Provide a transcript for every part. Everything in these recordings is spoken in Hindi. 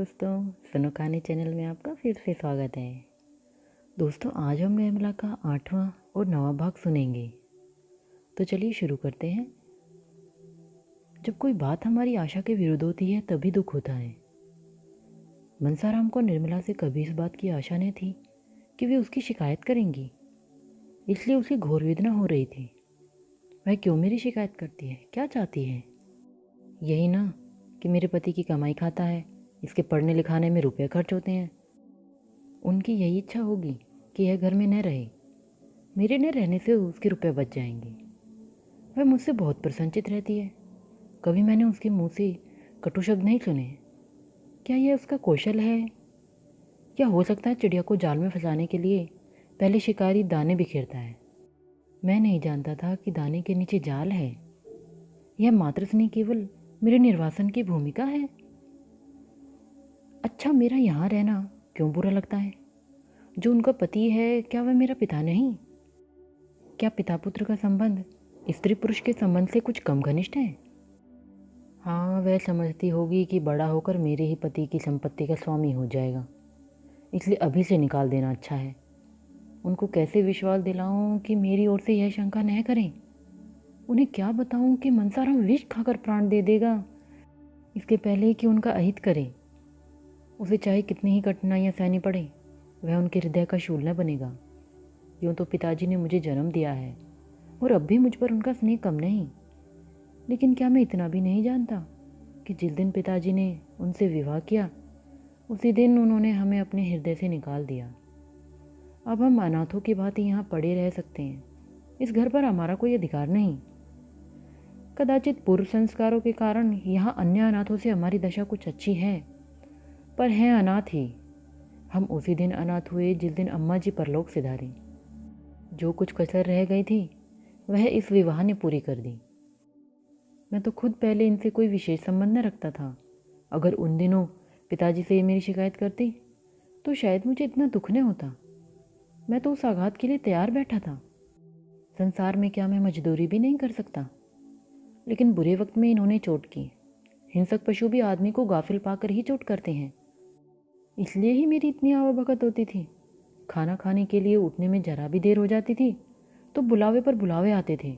दोस्तों, सुनो कहानी चैनल में आपका फिर से स्वागत है। दोस्तों, आज हम निर्मला का 8वां और 9वां भाग सुनेंगे। तो चलिए शुरू करते हैं। जब कोई बात हमारी आशा के विरुद्ध होती है तभी दुख होता है। मनसाराम को निर्मला से कभी इस बात की आशा नहीं थी कि वे उसकी शिकायत करेंगी, इसलिए उसे घोर वेदना हो रही थी। वह क्यों मेरी शिकायत करती है, क्या चाहती है? यही ना कि मेरे पति की कमाई खाता है, इसके पढ़ने लिखाने में रुपए खर्च होते हैं। उनकी यही इच्छा होगी कि यह घर में न रहे। मेरे न रहने से उसके रुपए बच जाएंगे। वह मुझसे बहुत प्रसन्नचित रहती है। कभी मैंने उसके मुंह से कटु शब्द नहीं सुने। क्या यह उसका कौशल है? या हो सकता है चिड़िया को जाल में फंसाने के लिए पहले शिकारी दाने बिखेरता है। मैं नहीं जानता था कि दाने के नीचे जाल है। यह मात्र स्नेह केवल मेरे निर्वासन की भूमिका है। अच्छा, मेरा यहाँ रहना क्यों बुरा लगता है? जो उनका पति है, क्या वह मेरा पिता नहीं? क्या पिता पुत्र का संबंध स्त्री पुरुष के संबंध से कुछ कम घनिष्ठ है? हाँ, वह समझती होगी कि बड़ा होकर मेरे ही पति की संपत्ति का स्वामी हो जाएगा, इसलिए अभी से निकाल देना अच्छा है। उनको कैसे विश्वास दिलाऊं कि मेरी ओर से यह शंका न करें? उन्हें क्या बताऊं कि मनसाराम विष खाकर प्राण दे देगा इसके पहले कि उनका अहित करे। उसे चाहे कितनी ही कठिनाइयाँ सहनी पड़े, वह उनके हृदय का शूल न बनेगा। यूँ तो पिताजी ने मुझे जन्म दिया है और अब भी मुझ पर उनका स्नेह कम नहीं, लेकिन क्या मैं इतना भी नहीं जानता कि जिस दिन पिताजी ने उनसे विवाह किया उसी दिन उन्होंने हमें अपने हृदय से निकाल दिया। अब हम अनाथों की भांति यहाँ पड़े रह सकते हैं। इस घर पर हमारा कोई अधिकार नहीं। कदाचित पूर्व संस्कारों के कारण यहाँ अन्य अनाथों से हमारी दशा कुछ अच्छी है, पर हैं अनाथ ही। हम उसी दिन अनाथ हुए जिस दिन अम्मा जी परलोक सिधारी। जो कुछ कसर रह गई थी वह इस विवाह ने पूरी कर दी। मैं तो खुद पहले इनसे कोई विशेष संबंध न रखता था। अगर उन दिनों पिताजी से मेरी शिकायत करती तो शायद मुझे इतना दुख न होता। मैं तो उस आघात के लिए तैयार बैठा था। संसार में क्या मैं मजदूरी भी नहीं कर सकता? लेकिन बुरे वक्त में इन्होंने चोट की। हिंसक पशु भी आदमी को गाफिल पाकर ही चोट करते हैं। इसलिए ही मेरी इतनी आवाभगत होती थी। खाना खाने के लिए उठने में जरा भी देर हो जाती थी तो बुलावे पर बुलावे आते थे।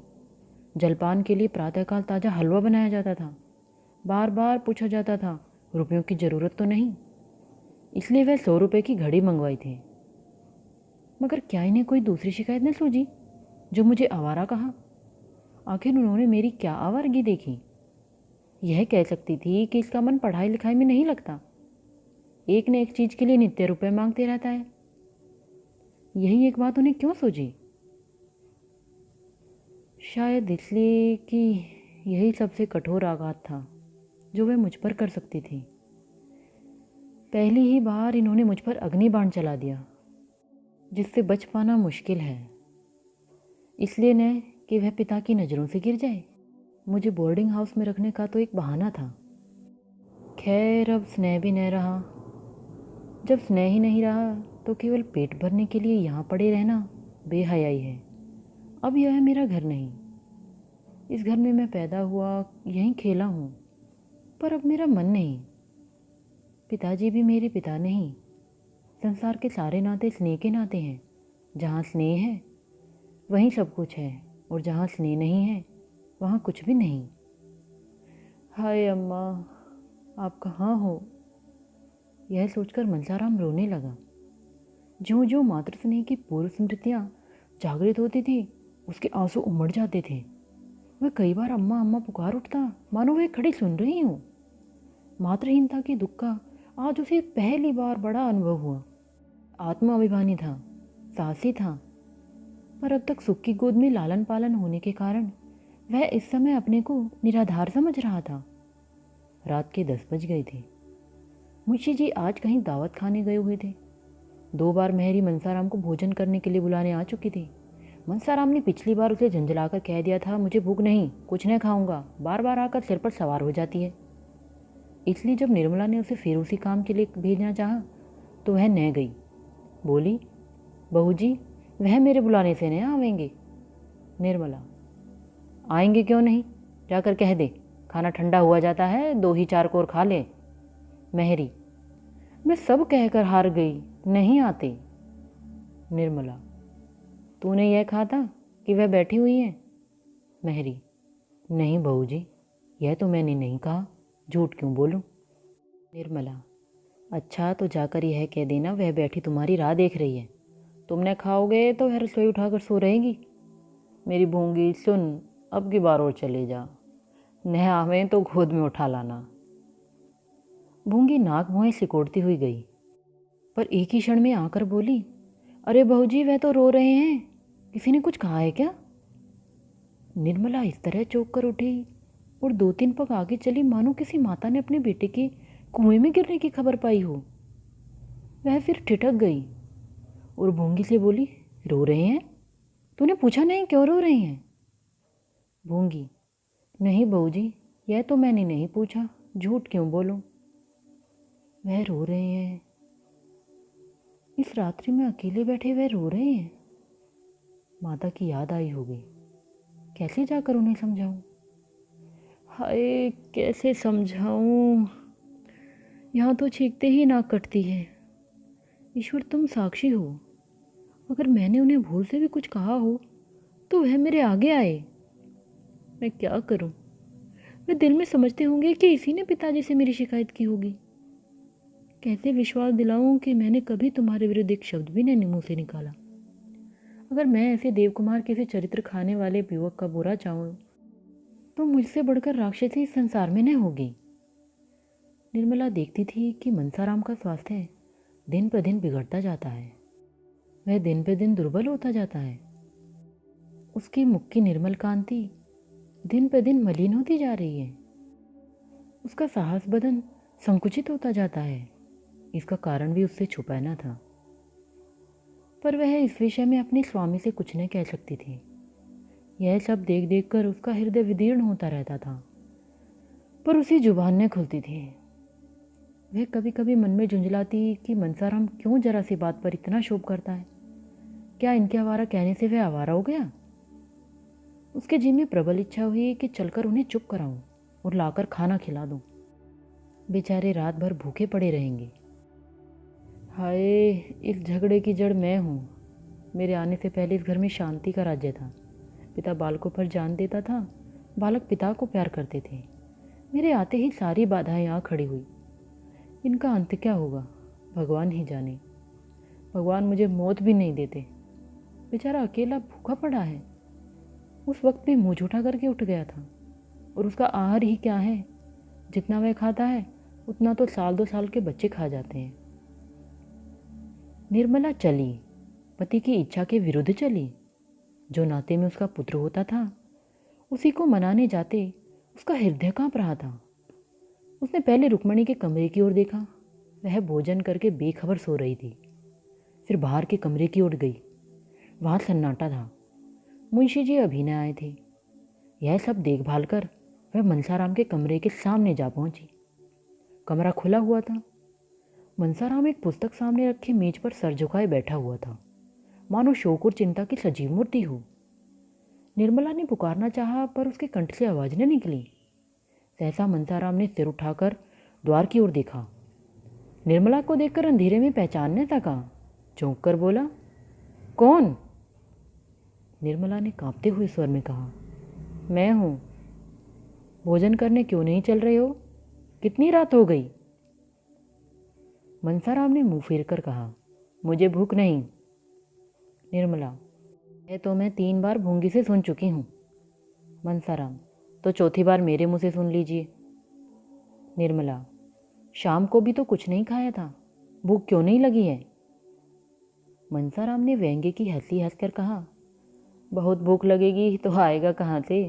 जलपान के लिए प्रातःकाल ताज़ा हलवा बनाया जाता था। बार बार पूछा जाता था, रुपयों की ज़रूरत तो नहीं? इसलिए वह 100 रुपये की घड़ी मंगवाई थी। मगर क्या इन्हें कोई दूसरी शिकायत न सूझी जो मुझे आवारा कहा? आखिर उन्होंने मेरी क्या आवारगी देखी? यह कह सकती थी कि इसका मन पढ़ाई लिखाई में नहीं लगता, एक न एक चीज़ के लिए नित्य रुपए मांगते रहता है। यही एक बात उन्हें क्यों सूझी? शायद इसलिए कि यही सबसे कठोर आघात था जो वे मुझ पर कर सकती थी। पहली ही बार इन्होंने मुझ पर अग्निबाण चला दिया, जिससे बच पाना मुश्किल है। इसलिए न कि वह पिता की नज़रों से गिर जाए। मुझे बोर्डिंग हाउस में रखने का तो एक बहाना था। खैर, अब स्नेह भी न रहा। जब स्नेह ही नहीं रहा तो केवल पेट भरने के लिए यहाँ पड़े रहना बेहयाई है। अब यह है मेरा घर नहीं। इस घर में मैं पैदा हुआ, यहीं खेला हूँ, पर अब मेरा मन नहीं। पिताजी भी मेरे पिता नहीं। संसार के सारे नाते स्नेह के नाते हैं। जहाँ स्नेह है वहीं सब कुछ है, और जहाँ स्नेह नहीं है वहाँ कुछ भी नहीं। हाय अम्मा, आप कहाँ हो? यह सोचकर मनसाराम रोने लगा। ज्यों ज्यों मातृ स्नेह की पूर्व स्मृतियाँ जागृत होती थी, उसके आंसू उमड़ जाते थे। वह कई बार अम्मा अम्मा पुकार उठता, मानो वह खड़ी सुन रही हूँ। मातृहीनता के दुख का आज उसे पहली बार बड़ा अनुभव हुआ। आत्मा अभिमानी था, साहसी था, पर अब तक सुख की गोद में लालन पालन होने के कारण वह इस समय अपने को निराधार समझ रहा था। रात के 10 बज गए थे। मुंशी जी आज कहीं दावत खाने गए हुए थे। 2 बार मेहरी मनसाराम को भोजन करने के लिए बुलाने आ चुकी थी। मनसाराम ने पिछली बार उसे झंझलाकर कह दिया था, मुझे भूख नहीं, कुछ नहीं खाऊंगा। बार बार आकर सिर पर सवार हो जाती है। इसलिए जब निर्मला ने उसे फिर उसी काम के लिए भेजना चाहा तो वह न गई। बोली, बहू जी, वह मेरे बुलाने से नहीं आवेंगे। निर्मला, आएंगे क्यों नहीं? जाकर कह दे, खाना ठंडा हुआ जाता है, 2 ही 4 कोर खा ले। मेहरी, मैं सब कहकर हार गई, नहीं आते। निर्मला, तूने यह कहा था कि वह बैठी हुई है? महरी, नहीं बहू जी, यह तो मैंने नहीं कहा, झूठ क्यों बोलूं। निर्मला, अच्छा तो जाकर यह कह देना वह बैठी तुम्हारी राह देख रही है। तुमने खाओगे तो वह रसोई उठाकर सो रहेगी। मेरी भूंगी सुन, अब की बार और चले जा, न आवे तो गोद में उठा लाना। भूंगी नाक मुँह सिकोड़ती हुई गई, पर एक ही क्षण में आकर बोली, अरे बहू जी वह तो रो रहे हैं, किसी ने कुछ कहा है क्या? निर्मला इस तरह चौंक कर उठी और 2-3 पग आगे चली मानो किसी माता ने अपने बेटे के कुएं में गिरने की खबर पाई हो। वह फिर ठिठक गई और भूंगी से बोली, रो रहे हैं? तूने पूछा नहीं क्यों रो रहे हैं? भूंगी, नहीं बहू जी, यह तो मैंने नहीं पूछा, झूठ क्यों बोलूं। वह रो रहे हैं, इस रात्रि में अकेले बैठे वह रो रहे हैं। माता की याद आई होगी, कैसे जाकर उन्हें समझाऊं? हाय कैसे समझाऊं, यहाँ तो चीखते ही नाक कटती है। ईश्वर तुम साक्षी हो, अगर मैंने उन्हें भूल से भी कुछ कहा हो तो वह मेरे आगे आए। मैं क्या करूं? वे दिल में समझते होंगे कि इसी ने पिताजी से मेरी शिकायत की होगी। कैसे विश्वास दिलाऊं कि मैंने कभी तुम्हारे विरुद्ध एक शब्द भी नहीं मुंह से निकाला। अगर मैं ऐसे देवकुमार किसी चरित्र खाने वाले युवक का बुरा चाहूं तो मुझसे बढ़कर राक्षसी इस संसार में न होगी। निर्मला देखती थी कि मनसाराम का स्वास्थ्य दिन पर दिन बिगड़ता जाता है, वह दिन पर दिन दुर्बल होता जाता है। उसकी मुख की निर्मल कांति दिन पर दिन मलिन होती जा रही है। उसका साहस बदन संकुचित होता जाता है। इसका कारण भी उससे छुपा न था, पर वह इस विषय में अपने स्वामी से कुछ नहीं कह सकती थी। यह सब देख देख कर उसका हृदय विदीर्ण होता रहता था, पर उसी जुबान न खुलती थी। वह कभी कभी मन में झुंझलाती कि मनसाराम क्यों जरा सी बात पर इतना शोभ करता है। क्या इनके आवारा कहने से वह आवारा हो गया? उसके जी में प्रबल इच्छा हुई कि चलकर उन्हें चुप कराऊं और लाकर खाना खिला दूं। बेचारे रात भर भूखे पड़े रहेंगे। हाय, इस झगड़े की जड़ मैं हूँ। मेरे आने से पहले इस घर में शांति का राज्य था। पिता बालकों पर जान देता था, बालक पिता को प्यार करते थे। मेरे आते ही सारी बाधाएं आ खड़ी हुई। इनका अंत क्या होगा भगवान ही जाने। भगवान मुझे मौत भी नहीं देते। बेचारा अकेला भूखा पड़ा है। उस वक्त भी मुँह झूठा करके उठ गया था, और उसका आहार ही क्या है? जितना वह खाता है उतना तो 1-2 साल के बच्चे खा जाते हैं। निर्मला चली, पति की इच्छा के विरुद्ध चली। जो नाते में उसका पुत्र होता था उसी को मनाने जाते उसका हृदय कांप रहा था। उसने पहले रुक्मणी के कमरे की ओर देखा, वह भोजन करके बेखबर सो रही थी। फिर बाहर के कमरे की ओर गई, वहाँ सन्नाटा था। मुंशी जी अभी न आए थे। यह सब देखभाल कर वह मनसाराम के कमरे के सामने जा पहुंची। कमरा खुला हुआ था। मनसाराम एक पुस्तक सामने रखे मेज पर सर झुकाए बैठा हुआ था, मानो शोक और चिंता की सजीव मूर्ति हो। निर्मला ने पुकारना चाहा, पर उसके कंठ से आवाज न निकली। सहसा मनसाराम ने सिर उठाकर द्वार की ओर देखा। निर्मला को देखकर अंधेरे में पहचानने तका, चौंक कर बोला, कौन? निर्मला ने कांपते हुए स्वर में कहा, मैं हूँ। भोजन करने क्यों नहीं चल रहे हो? कितनी रात हो गई? मनसाराम ने मुंह फेर कर कहा, मुझे भूख नहीं। निर्मला, यह तो मैं 3 बार भूंगी से सुन चुकी हूँ। मनसाराम, तो चौथी बार मेरे मुंह से सुन लीजिए। निर्मला, शाम को भी तो कुछ नहीं खाया था, भूख क्यों नहीं लगी है? मनसाराम ने व्यंग्य की हंसी हंसकर कहा, बहुत भूख लगेगी तो आएगा कहाँ से?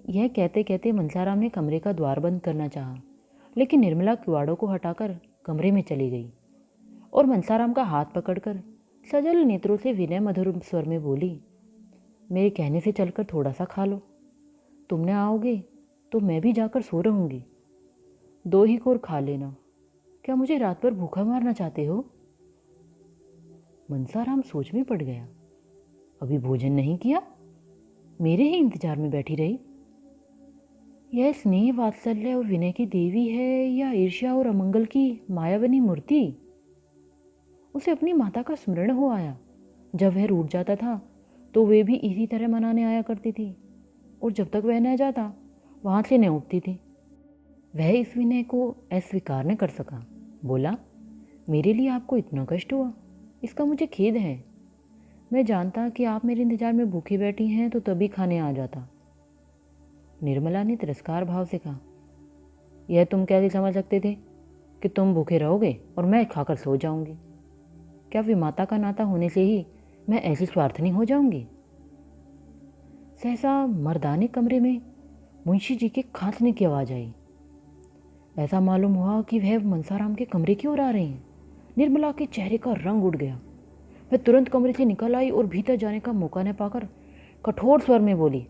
यह कहते कहते मनसाराम ने कमरे का द्वार बंद करना चाहा, लेकिन निर्मला किवाड़ों को हटाकर कमरे में चली गई और मनसाराम का हाथ पकड़कर सजल नेत्रों से विनय मधुर स्वर में बोली, मेरे कहने से चलकर थोड़ा सा खा लो। तुमने आओगे तो मैं भी जाकर सो रहूंगी। 2 ही कोर खा लेना। क्या मुझे रात भर भूखा मारना चाहते हो? मनसाराम सोच में पड़ गया। अभी भोजन नहीं किया, मेरे ही इंतजार में बैठी रही। यह स्नेह वात्सल्य और विनय की देवी है या ईर्ष्या और अमंगल की मायावनी मूर्ति? उसे अपनी माता का स्मरण हो आया। जब वह रूठ जाता था तो वे भी इसी तरह मनाने आया करती थी, और जब तक वह न जाता वहाँ से न उठती थी। वह इस विनय को अस्वीकार न कर सका। बोला, मेरे लिए आपको इतना कष्ट हुआ, इसका मुझे खेद है। मैं जानता कि आप मेरे इंतजार में भूखी बैठी हैं तो तभी खाने आ जाता। निर्मला ने तिरस्कार भाव से कहा, यह तुम कैसे समझ सकते थे कि तुम भूखे रहोगे और मैं खाकर सो जाऊंगी? क्या विमाता का नाता होने से ही मैं ऐसी स्वार्थनी हो जाऊंगी? सहसा मर्दाने कमरे में मुंशी जी के खांसने की आवाज़ आई। ऐसा मालूम हुआ कि वह मनसाराम के कमरे की ओर आ रहे हैं। निर्मला के चेहरे का रंग उड़ गया। वह तुरंत कमरे से निकल आई और भीतर जाने का मौका न पाकर कठोर स्वर में बोली,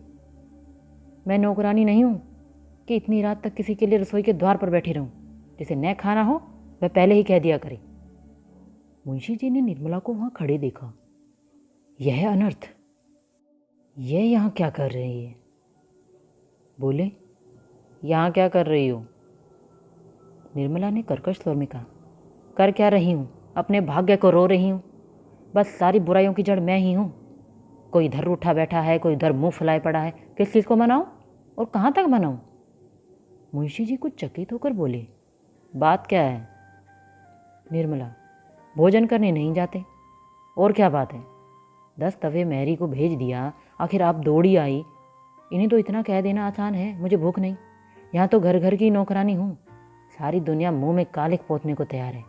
मैं नौकरानी नहीं हूँ कि इतनी रात तक किसी के लिए रसोई के द्वार पर बैठी रहूं। जिसे न खाना हो वह पहले ही कह दिया करे। मुंशी जी ने निर्मला को वहां खड़े देखा। यह अनर्थ, यह यहाँ क्या कर रही है? बोले, यहाँ क्या कर रही हो? निर्मला ने कर्कश स्वर में कहा, कर क्या रही हूँ? अपने भाग्य को रो रही हूँ। बस सारी बुराइयों की जड़ मैं ही हूँ। कोई इधर उठा बैठा है, कोई उधर मुंह फुलाए पड़ा है। किस चीज़ को मनाऊं और कहाँ तक मनाऊं? मुंशी जी कुछ चकित होकर बोले, बात क्या है? निर्मला, भोजन करने नहीं जाते? और क्या बात है? 10 तवे मैरी को भेज दिया, आखिर आप दौड़ी आई। इन्हें तो इतना कह देना आसान है, मुझे भूख नहीं। यहाँ तो घर घर की नौकरानी हूँ। सारी दुनिया मुंह में कालिक पोतने को तैयार है।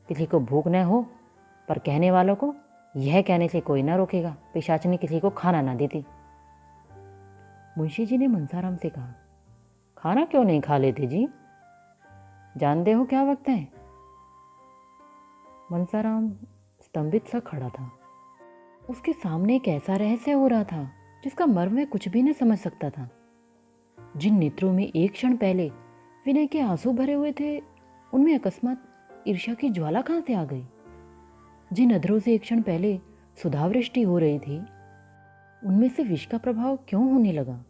किसी को भूख न हो, पर कहने वालों को यह कहने से कोई ना रोकेगा, पिशाचनी किसी को खाना ना देती। मुंशी जी ने मनसाराम से कहा, खाना क्यों नहीं खा लेते जी? जानते हो क्या वक्त है? मनसाराम स्तंभित सा खड़ा था। उसके सामने एक ऐसा रहस्य हो रहा था जिसका मर्म वह कुछ भी न समझ सकता था। जिन नेत्रों में एक क्षण पहले विनय के आंसू भरे हुए थे, उनमें अकस्मात ईर्ष्या की ज्वाला कहाँ से आ गई? जिन अधरों से एक क्षण पहले सुधावृष्टि हो रही थी, उनमें से विष का प्रभाव क्यों होने लगा?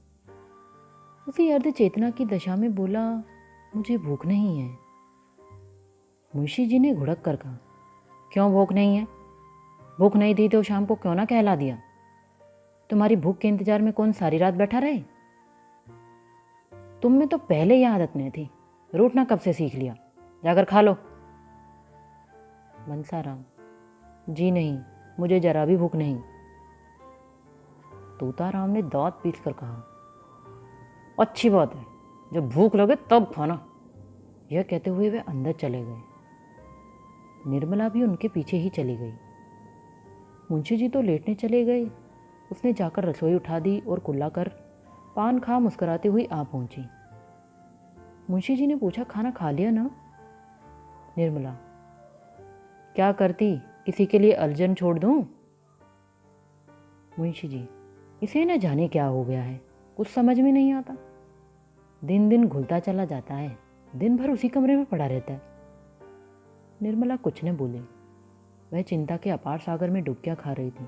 उसी अर्ध चेतना की दशा में बोला, मुझे भूख नहीं है। मुंशी जी ने घुड़क कर कहा, क्यों भूख नहीं है? भूख नहीं थी तो शाम को क्यों ना कहला दिया? तुम्हारी भूख के इंतजार में कौन सारी रात बैठा रहे? तुम में तो पहले ही आदत नहीं थी, रूठना कब से सीख लिया? जाकर खा लो। मनसाराम, जी नहीं, मुझे जरा भी भूख नहीं। तोताराम ने दांत पीस कर कहा, अच्छी बात है, जब भूख लगे तब खाना। यह कहते हुए वे अंदर चले गए। निर्मला भी उनके पीछे ही चली गई। मुंशी जी तो लेटने चले गए। उसने जाकर रसोई उठा दी और कुल्ला कर पान खा मुस्कुराती हुई आ पहुंची। मुंशी जी ने पूछा, खाना खा लिया ना? निर्मला, क्या करती, किसी के लिए अलजन छोड़ दूं? मुंशी जी, इसे न जाने क्या हो गया है, कुछ समझ में नहीं आता। दिन दिन घुलता चला जाता है, दिन भर उसी कमरे में पड़ा रहता है। निर्मला कुछ न बोली। वह चिंता के अपार सागर में डुबकियां खा रही थी।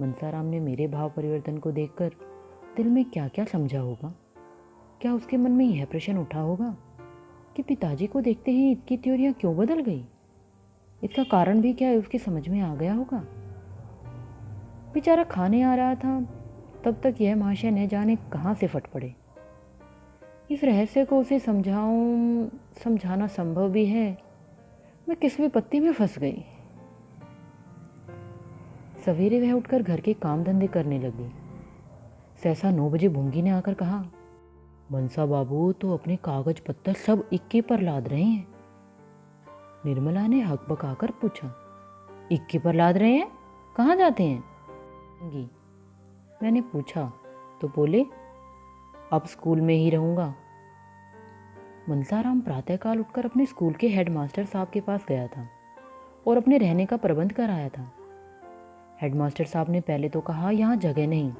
मनसाराम ने मेरे भाव परिवर्तन को देखकर दिल में क्या क्या समझा होगा। क्या उसके मन में यह प्रश्न उठा होगा कि पिताजी को देखते ही इसकी त्योरियां क्यों बदल गई? इसका कारण भी क्या उसकी समझ में आ गया होगा? बेचारा खाने आ रहा था, तब तक यह महाशय न जाने कहाँ से फट पड़े। इस रहस्य को उसे समझाना संभव भी है। मैं किस विपत्ति में फंस गई। सवेरे वह उठकर घर के काम धंधे करने लगी। सहसा 9 बजे भूंगी ने आकर कहा, मनसा बाबू तो अपने कागज पत्तर सब इक्के पर लाद रहे हैं। निर्मला ने हक बकाकर पूछा, इक्के पर लाद रहे हैं? कहाँ जाते हैं? मैंने पूछा तो बोले, अब स्कूल में ही रहूंगा। मनसाराम प्रातःकाल उठकर अपने स्कूल के हेडमास्टर साहब के पास गया था और अपने रहने का प्रबंध कराया था। हेडमास्टर साहब ने पहले तो कहा, यहाँ जगह नहीं,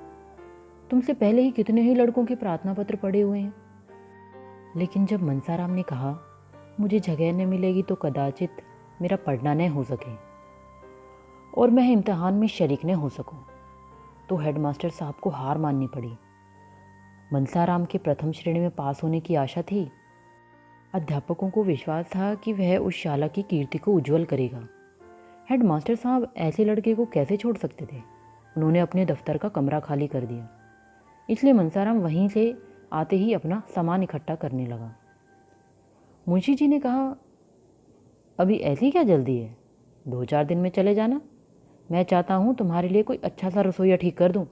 तुमसे पहले ही कितने ही लड़कों के प्रार्थना पत्र पड़े हुए हैं। लेकिन जब मनसाराम ने कहा, मुझे जगह न मिलेगी तो कदाचित मेरा पढ़ना न हो सके और मैं इम्तिहान में शरीक न हो सकूं, तो हेडमास्टर साहब को हार माननी पड़ी। मनसाराम के प्रथम श्रेणी में पास होने की आशा थी। अध्यापकों को विश्वास था कि वह उस शाला की कीर्ति को उज्जवल करेगा। हेडमास्टर साहब ऐसे लड़के को कैसे छोड़ सकते थे। उन्होंने अपने दफ्तर का कमरा खाली कर दिया, इसलिए मनसाराम वहीं से आते ही अपना सामान इकट्ठा करने लगा। मुंशी जी ने कहा, अभी ऐसी क्या जल्दी है, 2-4 दिन में चले जाना। मैं चाहता हूँ तुम्हारे लिए कोई अच्छा सा रसोइया ठीक कर दूँ।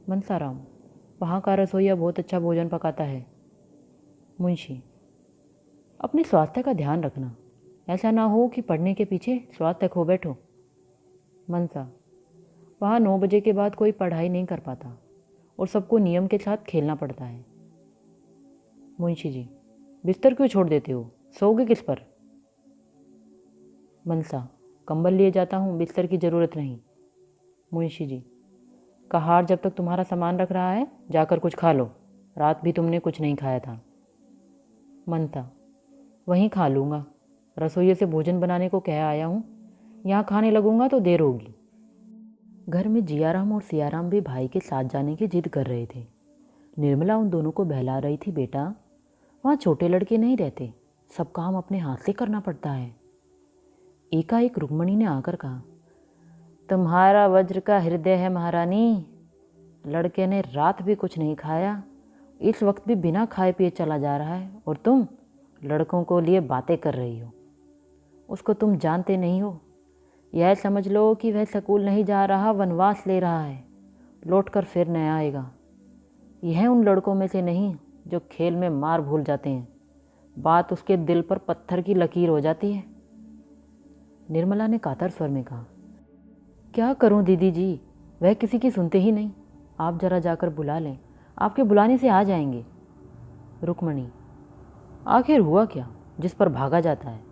मनसाराम, वहाँ का रसोइया बहुत अच्छा भोजन पकाता है। मुंशी, अपने स्वास्थ्य का ध्यान रखना, ऐसा ना हो कि पढ़ने के पीछे स्वास्थ्य खो बैठो। मनसा, वहाँ 9 बजे के बाद कोई पढ़ाई नहीं कर पाता और सबको नियम के साथ खेलना पड़ता है। मुंशी जी, बिस्तर क्यों छोड़ देते हो, सोओगे किस पर? मनसा, कंबल लिए जाता हूँ, बिस्तर की ज़रूरत नहीं। मुंशी जी, कहार जब तक तुम्हारा सामान रख रहा है जाकर कुछ खा लो, रात भी तुमने कुछ नहीं खाया था। मनता, वहीं खा लूँगा, रसोइये से भोजन बनाने को कह आया हूँ, यहाँ खाने लगूंगा तो देर होगी। घर में जियाराम और सियाराम भी भाई के साथ जाने की जिद कर रहे थे। निर्मला उन दोनों को बहला रही थी, बेटा वहाँ छोटे लड़के नहीं रहते, सब काम अपने हाथ से करना पड़ता है। एकाएक रुक्मणी ने आकर कहा, तुम्हारा वज्र का हृदय है महारानी। लड़के ने रात भी कुछ नहीं खाया, इस वक्त भी बिना खाए पिए चला जा रहा है, और तुम लड़कों को लिए बातें कर रही हो। उसको तुम जानते नहीं हो। यह समझ लो कि वह स्कूल नहीं जा रहा, वनवास ले रहा है, लौट कर फिर न आएगा। यह उन लड़कों में से नहीं जो खेल में मार भूल जाते हैं, बात उसके दिल पर पत्थर की लकीर हो जाती है। निर्मला ने कातर स्वर में कहा, क्या करूं दीदी जी, वह किसी की सुनते ही नहीं। आप जरा जाकर बुला लें, आपके बुलाने से आ जाएंगे। रुक्मणी, आखिर हुआ क्या जिस पर भागा जाता है।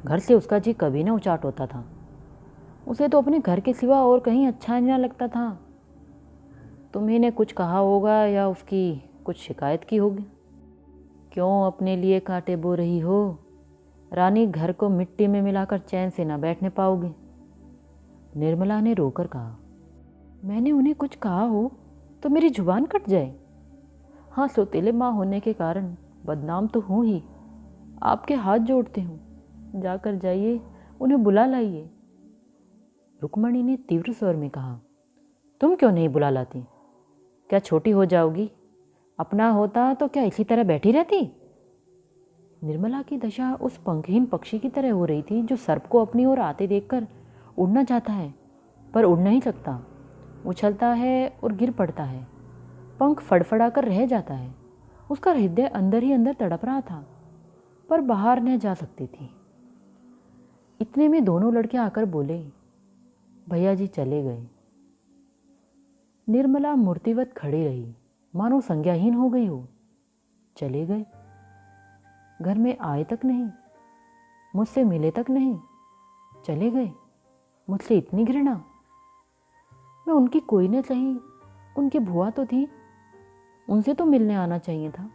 घर से उसका जी कभी न उचाट होता था। उसे तो अपने घर के सिवा और कहीं अच्छा नहीं लगता था। तुम्ही ने कुछ कहा होगा या उसकी कुछ शिकायत की होगी। क्यों अपने लिए कांटे बो रही हो रानी, घर को मिट्टी में मिलाकर चैन से ना बैठने पाओगे। निर्मला ने रोकर कहा, मैंने उन्हें कुछ कहा हो तो मेरी जुबान कट जाए। हाँ, सौतेले माँ होने के कारण बदनाम तो हूँ ही। आपके हाथ जोड़ती हूँ, जाकर जाइए, उन्हें बुला लाइए। रुक्मणी ने तीव्र स्वर में कहा, तुम क्यों नहीं बुला लाती? क्या छोटी हो जाओगी? अपना होता तो क्या इसी तरह बैठी रहती? निर्मला की दशा उस पंखहीन पक्षी की तरह हो रही थी जो सर्प को अपनी ओर आते देखकर उड़ना चाहता है पर उड़ नहीं सकता, उछलता है और गिर पड़ता है, पंख फड़फड़ा कर रह जाता है। उसका हृदय अंदर ही अंदर तड़प रहा था पर बाहर न जा सकती थी। इतने में दोनों लड़के आकर बोले, भैया जी चले गए। निर्मला मूर्तिवत खड़ी रही, मानो संज्ञाहीन हो गई हो। चले गए? घर में आए तक नहीं, मुझसे मिले तक नहीं, चले गए? मुझसे इतनी घृणा? मैं उनकी कोई न सही, उनकी बुआ तो थी, उनसे तो मिलने आना चाहिए था।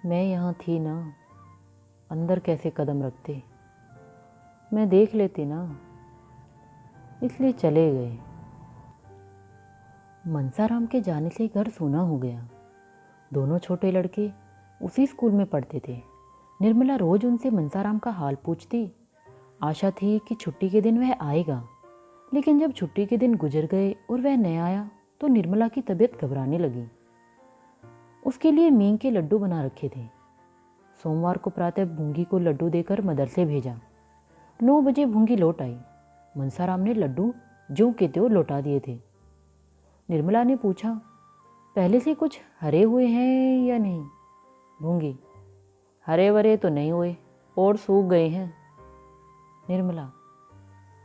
मैं यहाँ थी ना, अंदर कैसे कदम रखते, मैं देख लेती ना, इसलिए चले गए। मनसाराम के जाने से घर सूना हो गया। दोनों छोटे लड़के उसी स्कूल में पढ़ते थे। निर्मला रोज उनसे मनसाराम का हाल पूछती। आशा थी कि छुट्टी के दिन वह आएगा, लेकिन जब छुट्टी के दिन गुजर गए और वह न आया तो निर्मला की तबीयत घबराने लगी। उसके लिए मींग के लड्डू बना रखे थे। सोमवार को प्रातः भूंगी को लड्डू देकर मदरसे भेजा। 9 बजे भूंगी लौट आई। मनसाराम ने लड्डू ज्यों के त्यों लौटा दिए थे। निर्मला ने पूछा, पहले से कुछ हरे हुए हैं या नहीं? भूंगी, हरे वरे तो नहीं हुए और सूख गए हैं। निर्मला,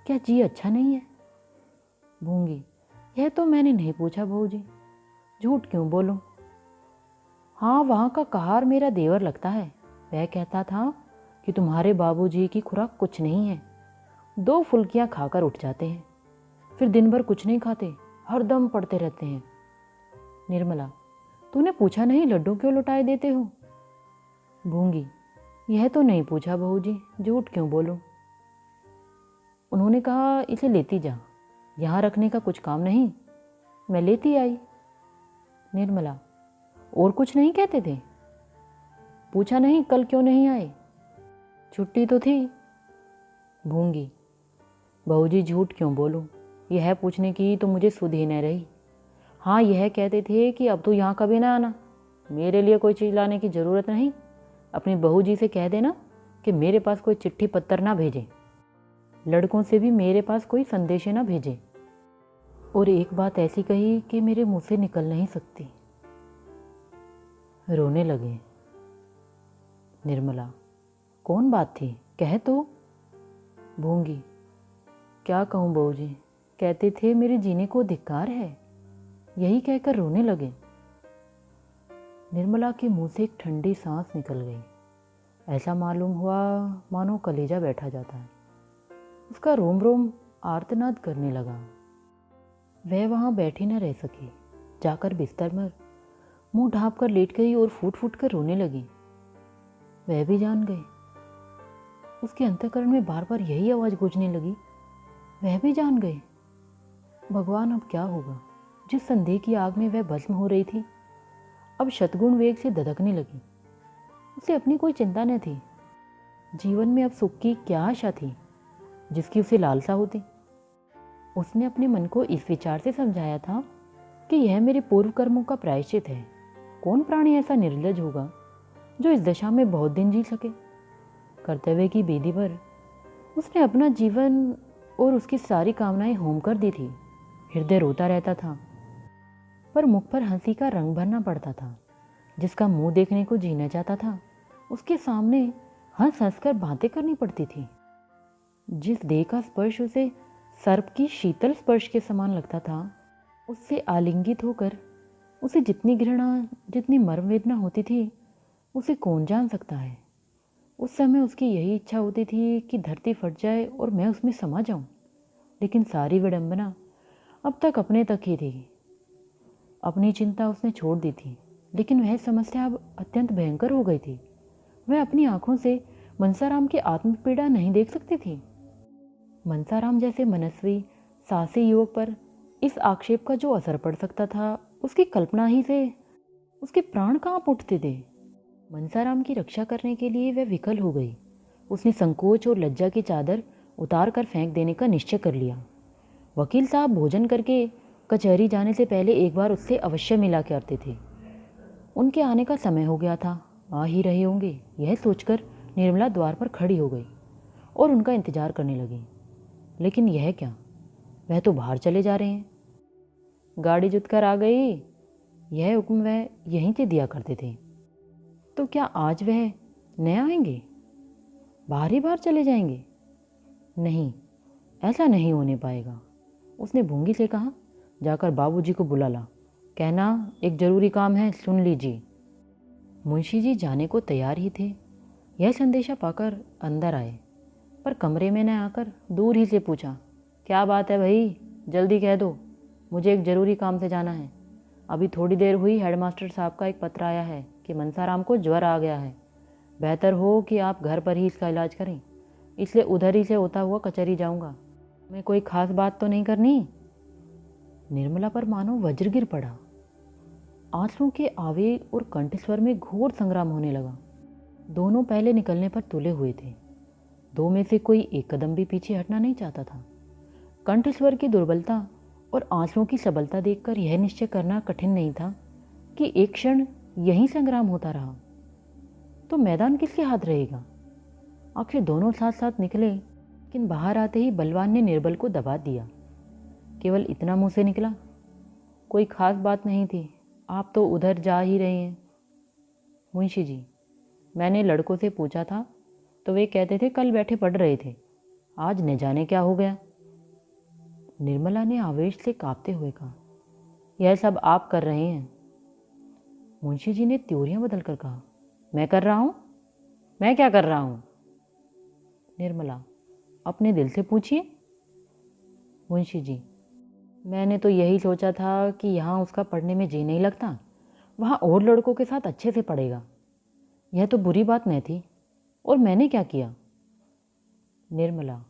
क्या जी अच्छा नहीं है? भूंगी, यह तो मैंने नहीं पूछा बहू जी, झूठ क्यों बोलूं? हाँ, वहाँ का कहार मेरा देवर लगता है। वह कहता था कि तुम्हारे बाबूजी की खुराक कुछ नहीं है, 2 फुल्कियाँ खाकर उठ जाते हैं, फिर दिन भर कुछ नहीं खाते, हरदम पड़ते रहते हैं। निर्मला, तूने पूछा नहीं लड्डू क्यों लुटाए देते हो? भूंगी, यह तो नहीं पूछा बहू जी, झूठ क्यों बोलूं? उन्होंने कहा, इसे लेती जा, यहाँ रखने का कुछ काम नहीं, मैं लेती आई। निर्मला, और कुछ नहीं कहते थे? पूछा नहीं कल क्यों नहीं आए? छुट्टी तो थी। भूंगी, बहूजी झूठ क्यों बोलूं, यह पूछने की तो मुझे सुध ही न रही। हाँ, यह कहते थे कि अब तो यहाँ कभी ना आना, मेरे लिए कोई चीज़ लाने की ज़रूरत नहीं। अपनी बहू जी से कह देना कि मेरे पास कोई चिट्ठी पत्तर ना भेजे, लड़कों से भी मेरे पास कोई संदेशे ना भेजे। और एक बात ऐसी कही कि मेरे मुंह से निकल नहीं सकती। रोने लगे। निर्मला, कौन बात थी, कह तो। भूंगी, क्या कहूँ बहू जी, कहते थे मेरे जीने को धिक्कार है, यही कहकर रोने लगे। निर्मला के मुंह से एक ठंडी सांस निकल गई। ऐसा मालूम हुआ मानो कलेजा बैठा जाता है। उसका रोम रोम आर्तनाद करने लगा। वह वहाँ बैठी न रह सकी, जाकर बिस्तर में मुंह ढाँप कर लेट गई और फूट फूट कर रोने लगी। वह भी जान गए। उसके अंतःकरण में बार बार यही आवाज़ गूंजने लगी, वह भी जान गए। भगवान, अब क्या होगा? जिस संदेह की आग में वह भस्म हो रही थी, अब शतगुण वेग से धधकने लगी। उसे अपनी कोई चिंता न थी। जीवन में अब सुख की क्या आशा थी जिसकी उसे लालसा होती? उसने अपने मन को इस विचार से समझाया था कि यह मेरे पूर्व कर्मों का प्रायश्चित है। कौन प्राणी ऐसा निर्लज होगा जो इस दशा में बहुत दिन जी सके? कर्तव्य की बेदी पर उसने अपना जीवन और उसकी सारी कामनाएं होम कर दी थी। हृदय रोता रहता था, पर मुख पर हंसी का रंग भरना पड़ता था। जिसका मुंह देखने को जीना चाहता था, उसके सामने हंस हंस कर बातें करनी पड़ती थी। जिस देह का स्पर्श उसे सर्प की शीतल स्पर्श के समान लगता था, उससे आलिंगित होकर उसे जितनी घृणा, जितनी मर्म वेदना होती थी, उसे कौन जान सकता है। उस समय उसकी यही इच्छा होती थी कि धरती फट जाए और मैं उसमें समा जाऊं। लेकिन सारी विडंबना अब तक अपने तक ही थी। अपनी चिंता उसने छोड़ दी थी, लेकिन वह समस्या अब अत्यंत भयंकर हो गई थी। वह अपनी आंखों से मनसाराम की आत्मपीड़ा नहीं देख सकती थी। मनसाराम जैसे मनस्वी साहसी युवक पर इस आक्षेप का जो असर पड़ सकता था, उसकी कल्पना ही से उसके प्राण कांप उठते थे। मनसाराम की रक्षा करने के लिए वह विकल हो गई। उसने संकोच और लज्जा की चादर उतार कर फेंक देने का निश्चय कर लिया। वकील साहब भोजन करके कचहरी जाने से पहले एक बार उससे अवश्य मिला करते थे। उनके आने का समय हो गया था, आ ही रहे होंगे, यह सोचकर निर्मला द्वार पर खड़ी हो गई और उनका इंतजार करने लगी। लेकिन यह क्या, वह तो बाहर चले जा रहे हैं। गाड़ी जुत कर आ गई, यह हुक्म वह यहीं से दिया करते थे। तो क्या आज वह न आएंगे? बाहर ही बाहर चले जाएंगे? नहीं, ऐसा नहीं होने पाएगा। उसने भूंगी से कहा, जाकर बाबूजी को बुला ला, कहना एक जरूरी काम है, सुन लीजिए। मुंशी जी जाने को तैयार ही थे। यह संदेशा पाकर अंदर आए, पर कमरे में न आकर दूर ही से पूछा, क्या बात है भाई, जल्दी कह दो, मुझे एक ज़रूरी काम से जाना है। अभी थोड़ी देर हुई हेडमास्टर साहब का एक पत्र आया है कि मनसाराम को ज्वर आ गया है। बेहतर हो कि आप घर पर ही इसका इलाज करें, इसलिए उधर ही से होता हुआ कचहरी जाऊंगा। मैं कोई खास बात तो नहीं करनी? निर्मला पर मानो वज्र गिर पड़ा। आंसुओं के आवेग और कंठस्वर में घोर संग्राम होने लगा। दोनों पहले निकलने पर तुले हुए थे। दो में से कोई एक कदम भी पीछे हटना नहीं चाहता था। कंठस्वर की दुर्बलता और आंसुओं की सबलता देखकर यह निश्चय करना कठिन नहीं था कि एक क्षण यही संग्राम होता रहा तो मैदान किसके हाथ रहेगा। आखिर दोनों साथ साथ निकले, लेकिन बाहर आते ही बलवान ने निर्बल को दबा दिया। केवल इतना मुंह से निकला, कोई खास बात नहीं थी, आप तो उधर जा ही रहे हैं। मुंशी जी, मैंने लड़कों से पूछा था तो वे कहते थे कल बैठे पढ़ रहे थे, आज न जाने क्या हो गया। निर्मला ने आवेश से कांपते हुए कहा, यह सब आप कर रहे हैं। मुंशी जी ने त्योरियां बदल कर कहा, मैं कर रहा हूं? मैं क्या कर रहा हूं? निर्मला, अपने दिल से पूछिए। मुंशी जी, मैंने तो यही सोचा था कि यहाँ उसका पढ़ने में जी नहीं लगता, वहाँ और लड़कों के साथ अच्छे से पढ़ेगा। यह तो बुरी बात नहीं थी, और मैंने क्या किया? निर्मला,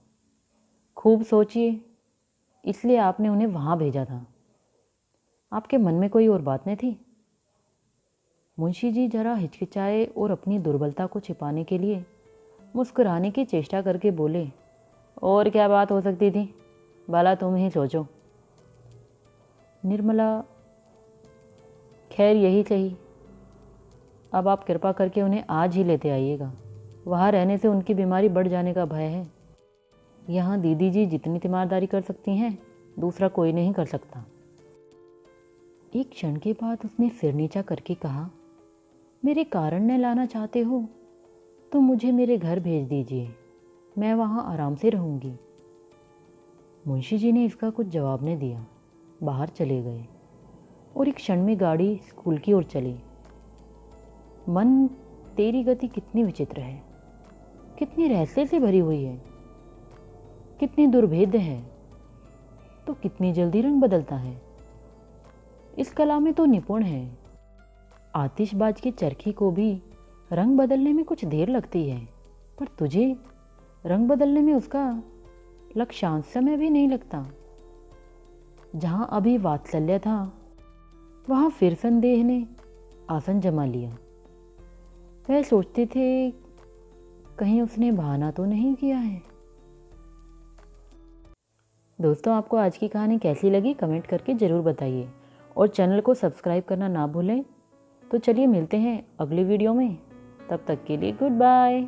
खूब सोचिए, इसलिए आपने उन्हें वहाँ भेजा था। आपके मन में कोई और बात नहीं थी? मुंशी जी जरा हिचकिचाए और अपनी दुर्बलता को छिपाने के लिए मुस्कुराने की चेष्टा करके बोले, और क्या बात हो सकती थी, भला तुम ही सोचो। निर्मला, खैर यही सही, अब आप कृपा करके उन्हें आज ही लेते आइएगा। वहाँ रहने से उनकी बीमारी बढ़ जाने का भय है। यहाँ दीदी जी जितनी तीमारदारी कर सकती हैं, दूसरा कोई नहीं कर सकता। एक क्षण के बाद उसने सिर नीचा करके कहा, मेरे कारण न लाना चाहते हो तो मुझे मेरे घर भेज दीजिए, मैं वहाँ आराम से रहूँगी। मुंशी जी ने इसका कुछ जवाब न दिया, बाहर चले गए और एक क्षण में गाड़ी स्कूल की ओर चली। मन, तेरी गति कितनी विचित्र है, कितनी रहस्य से भरी हुई है, कितनी दुर्भेद्य है, तो कितनी जल्दी रंग बदलता है। इस कला में तो निपुण है। आतिशबाज की चरखी को भी रंग बदलने में कुछ देर लगती है, पर तुझे रंग बदलने में उसका लक्षांश समय भी नहीं लगता। जहाँ अभी वात्सल्य था, वहाँ फिर संदेह ने आसन जमा लिया। वह सोचते थे, कहीं उसने बहाना तो नहीं किया है। दोस्तों, आपको आज की कहानी कैसी लगी कमेंट करके ज़रूर बताइए और चैनल को सब्सक्राइब करना ना भूलें। तो चलिए मिलते हैं अगली वीडियो में, तब तक के लिए गुड बाय।